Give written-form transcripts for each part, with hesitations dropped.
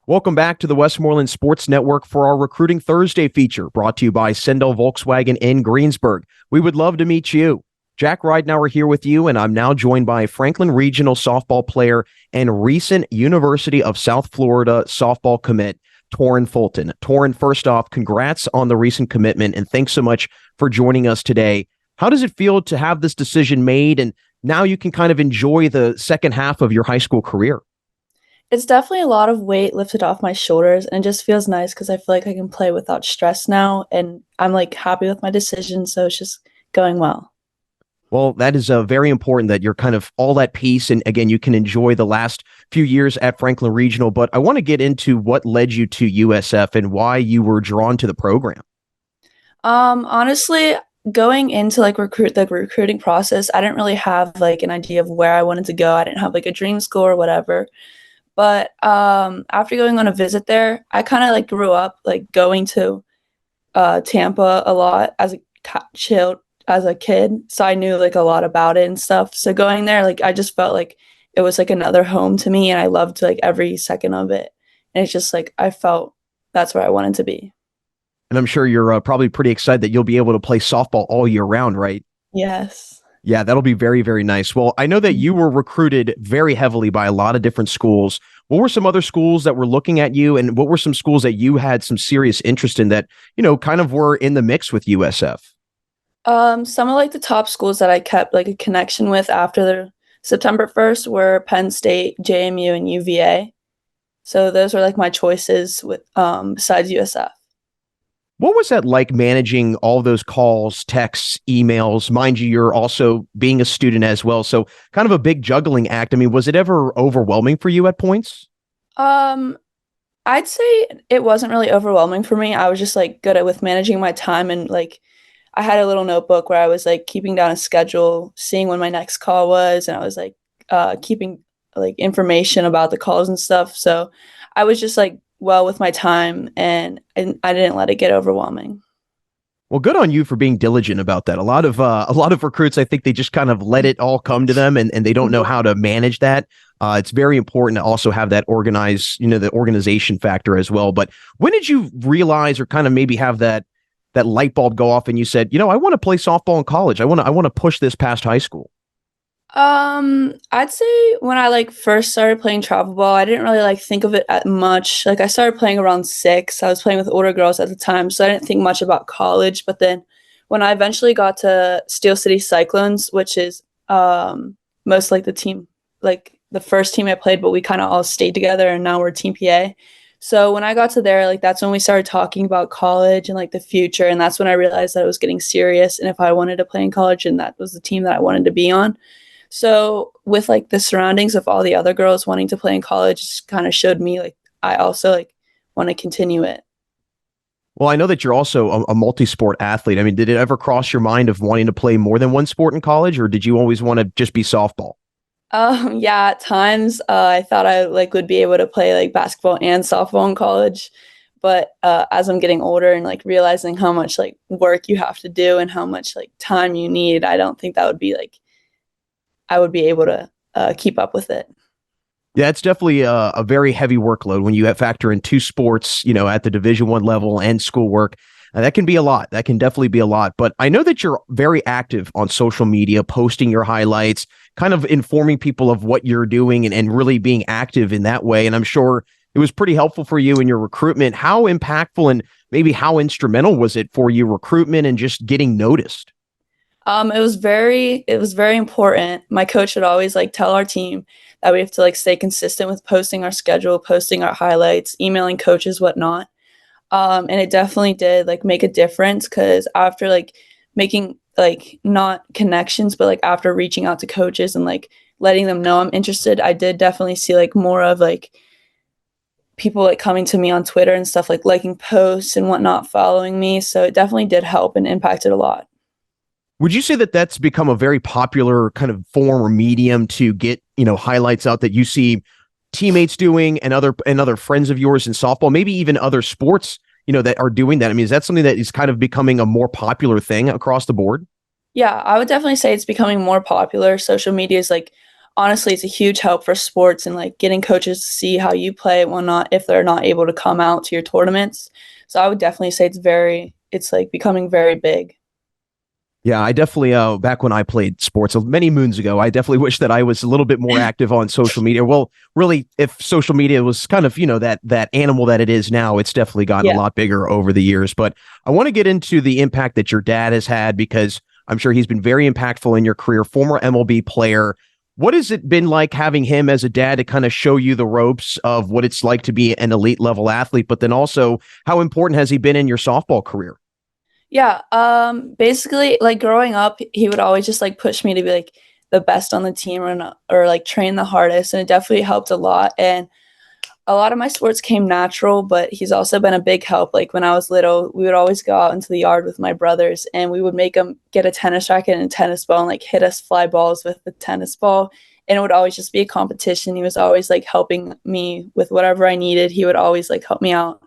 Welcome back to the Westmoreland Sports Network for our Recruiting Thursday feature, brought to you by Sendell Volkswagen in Greensburg. We would love to meet you. Jack Ridenour here with you, and I'm now joined by Franklin Regional softball player and recent University of South Florida softball commit, Toryn Fulton. Toryn, first off, congrats on the recent commitment, and thanks so much for joining us today. How does it feel to have this decision made, and now you can kind of enjoy the second half of your high school career? It's definitely a lot of weight lifted off my shoulders, and it just feels nice because I feel like I can play without stress now, and I'm like happy with my decision, so it's just going well. Well, that is very important that you're kind of all at peace. And again, you can enjoy the last few years at Franklin Regional. But I want to get into what led you to USF and why you were drawn to the program. Honestly, going into like the recruiting process, I didn't really have like an idea of where I wanted to go. I didn't have like a dream school or whatever. But after going on a visit there, I kind of like grew up like going to Tampa a lot as a child as a kid, so I knew like a lot about it and stuff. So going there, like I just felt like it was like another home to me, and I loved like every second of it. And it's just like I felt that's where I wanted to be. And I'm sure you're probably pretty excited that you'll be able to play softball all year round, right? Yes. Yeah, that'll be very, very nice. Well, I know that you were recruited very heavily by a lot of different schools. What were some other schools that were looking at you, and what were some schools that you had some serious interest in that, kind of were in the mix with USF? Some of like the top schools that I kept like a connection with after the September 1st were Penn State, JMU, and UVA. So those were like my choices with besides USF. What was that like managing all those calls, texts, emails? Mind you, you're also being a student as well. So kind of a big juggling act. I mean, was it ever overwhelming for you at points? Um, I'd say it wasn't really overwhelming for me. I was just like good at with managing my time, and like I had a little notebook where I was like keeping down a schedule, seeing when my next call was, and I was like keeping like information about the calls and stuff. So I was just like well with my time, and I didn't let it get overwhelming. Well, good on you for being diligent about that. A lot of recruits, I think they just kind of let it all come to them, and they don't know how to manage that. It's very important to also have that the organization factor as well. But when did you realize, or kind of maybe have that light bulb go off, and you said, I want to play softball in college. I want to push this past high school. I'd say when I like first started playing travel ball, I didn't really like think of it at much. Like I started playing around 6. I was playing with older girls at the time, so I didn't think much about college. But then when I eventually got to Steel City Cyclones, which is most like the team, like the first team I played, but we kind of all stayed together, and now we're Team PA. So when I got to there, like that's when we started talking about college and like the future, and that's when I realized that it was getting serious, and if I wanted to play in college, and that was the team that I wanted to be on. So with like the surroundings of all the other girls wanting to play in college, just kind of showed me like I also like want to continue it. Well, I know that you're also a multi-sport athlete. I mean, did it ever cross your mind of wanting to play more than one sport in college, or did you always want to just be softball? Yeah, at times I thought I like would be able to play like basketball and softball in college, but as I'm getting older and like realizing how much like work you have to do and how much like time you need, I don't think that would be like I would be able to keep up with it. Yeah, it's definitely a very heavy workload when you factor in two sports, at the Division 1 level and schoolwork. That can be a lot. That can definitely be a lot. But I know that you're very active on social media, posting your highlights, kind of informing people of what you're doing, and really being active in that way. And I'm sure it was pretty helpful for you in your recruitment. How impactful and maybe how instrumental was it for your recruitment and just getting noticed? It was very important. My coach would always like tell our team that we have to like stay consistent with posting our schedule, posting our highlights, emailing coaches, whatnot. And it definitely did like make a difference because after like making like not connections, but like after reaching out to coaches and like letting them know I'm interested, I did definitely see like more of like people like coming to me on Twitter and stuff like liking posts and whatnot, following me. So it definitely did help and impacted a lot. Would you say that that's become a very popular kind of form or medium to get, highlights out that you see teammates doing and other friends of yours in softball, maybe even other sports, that are doing that? I mean, is that something that is kind of becoming a more popular thing across the board? Yeah, I would definitely say it's becoming more popular. Social media is like honestly, it's a huge help for sports and like getting coaches to see how you play and whatnot if they're not able to come out to your tournaments. So I would definitely say it's like becoming very big. Yeah, I definitely, back when I played sports many moons ago, I definitely wish that I was a little bit more active on social media. Well, really, if social media was kind of, that animal that it is now, it's definitely gotten a Yeah. lot bigger over the years. But I want to get into the impact that your dad has had because I'm sure he's been very impactful in your career, former MLB player. What has it been like having him as a dad to kind of show you the ropes of what it's like to be an elite level athlete, but then also how important has he been in your softball career? Yeah, basically, like, growing up, he would always just, like, push me to be, like, the best on the team or, like, train the hardest, and it definitely helped a lot, and a lot of my sports came natural, but he's also been a big help. Like, when I was little, we would always go out into the yard with my brothers, and we would make them get a tennis racket and a tennis ball and, like, hit us fly balls with the tennis ball, and it would always just be a competition. He was always, like, helping me with whatever I needed. He would always, like, help me out.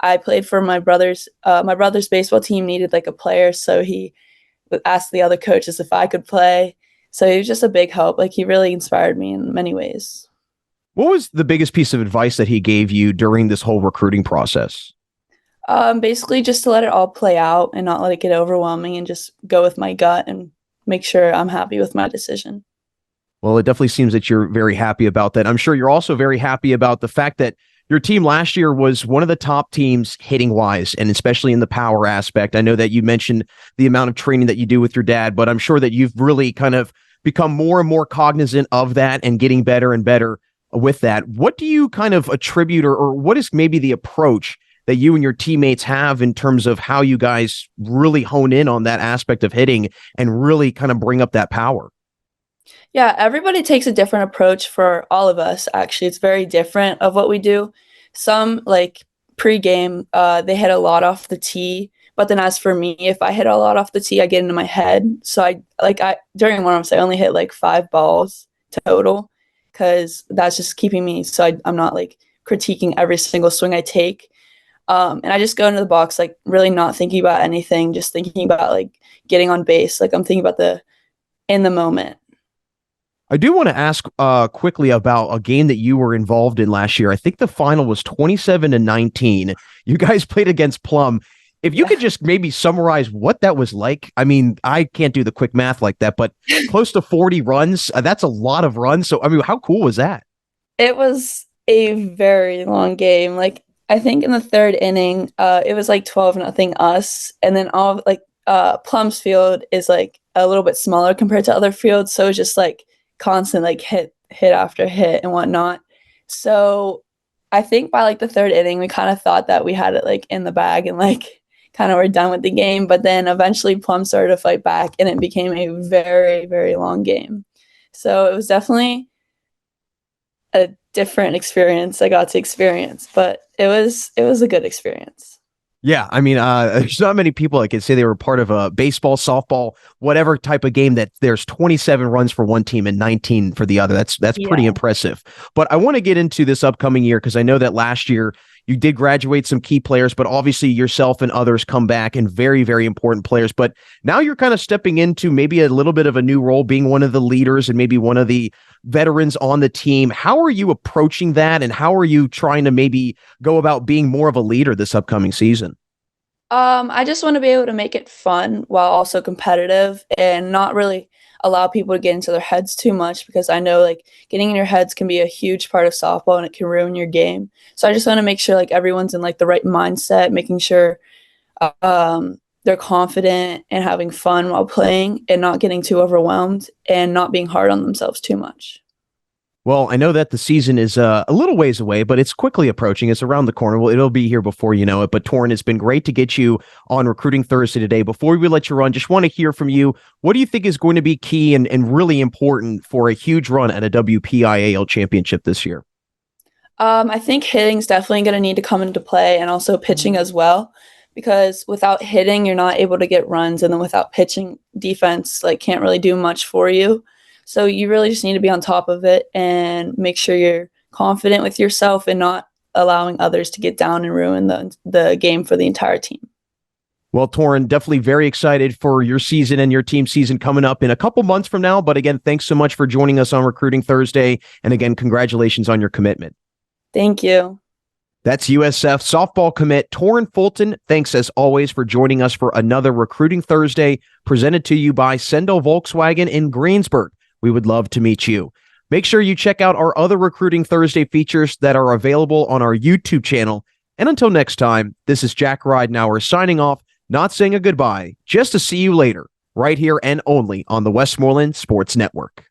I played for my brother's baseball team needed like a player, so he would ask the other coaches if I could play. So he was just a big help. Like, he really inspired me in many ways. What was the biggest piece of advice that he gave you during this whole recruiting process? Basically just to let it all play out and not let it get overwhelming and just go with my gut and make sure I'm happy with my decision. Well, it definitely seems that you're very happy about that. I'm sure you're also very happy about the fact that your team last year was one of the top teams hitting wise, and especially in the power aspect. I know that you mentioned the amount of training that you do with your dad, but I'm sure that you've really kind of become more and more cognizant of that and getting better and better with that. What do you kind of attribute or what is maybe the approach that you and your teammates have in terms of how you guys really hone in on that aspect of hitting and really kind of bring up that power? Yeah, everybody takes a different approach for all of us, actually. It's very different of what we do. Some, like, pregame, they hit a lot off the tee, but then as for me, if I hit a lot off the tee, I get into my head. So I during warm-ups, I only hit, like, 5 balls total because that's just keeping me so I'm not, like, critiquing every single swing I take. And I just go into the box, like, really not thinking about anything, just thinking about, like, getting on base. Like, I'm thinking about the in the moment. I do want to ask quickly about a game that you were involved in last year. I think the final was 27-19. You guys played against Plum. If you Yeah. could just maybe summarize what that was like. I mean, I can't do the quick math like that, but close to 40 runs, that's a lot of runs. So, I mean, how cool was that? It was a very long game. Like, I think in the 3rd inning, it was like 12-0 us, and then all like Plum's field is like a little bit smaller compared to other fields, so it's just like constant like hit after hit and whatnot. So I think by like the 3rd inning, we kind of thought that we had it like in the bag and like kind of were done with the game. But then eventually Plum started to fight back, and it became a very, very long game. So it was definitely a different experience I got to experience, but it was a good experience. Yeah, I mean, there's not many people that can say they were part of a baseball, softball, whatever type of game that there's 27 runs for one team and 19 for the other. That's pretty Yeah. impressive. But I want to get into this upcoming year because I know that last year you did graduate some key players, but obviously yourself and others come back and very, very important players. But now you're kind of stepping into maybe a little bit of a new role, being one of the leaders and maybe one of the veterans on the team. How are you approaching that, and how are you trying to maybe go about being more of a leader this upcoming season? I just want to be able to make it fun while also competitive and not really allow people to get into their heads too much, because I know like getting in your heads can be a huge part of softball and it can ruin your game. So I just want to make sure like everyone's in like the right mindset, making sure they're confident and having fun while playing and not getting too overwhelmed and not being hard on themselves too much. Well, I know that the season is a little ways away, but it's quickly approaching. It's around the corner. Well, it'll be here before you know it. But Toryn, it's been great to get you on Recruiting Thursday today. Before we let you run, just want to hear from you. What do you think is going to be key and really important for a huge run at a WPIAL championship this year? I think hitting's definitely going to need to come into play, and also pitching as well, because without hitting, you're not able to get runs, and then without pitching, defense like can't really do much for you. So you really just need to be on top of it and make sure you're confident with yourself and not allowing others to get down and ruin the game for the entire team. Well, Toryn, definitely very excited for your season and your team season coming up in a couple months from now. But again, thanks so much for joining us on Recruiting Thursday. And again, congratulations on your commitment. Thank you. That's USF softball commit Toryn Fulton. Thanks as always for joining us for another Recruiting Thursday presented to you by Sendell Volkswagen in Greensburg. We would love to meet you. Make sure you check out our other Recruiting Thursday features that are available on our YouTube channel. And until next time, this is Jack Ridenour signing off, not saying a goodbye, just to see you later, right here and only on the Westmoreland Sports Network.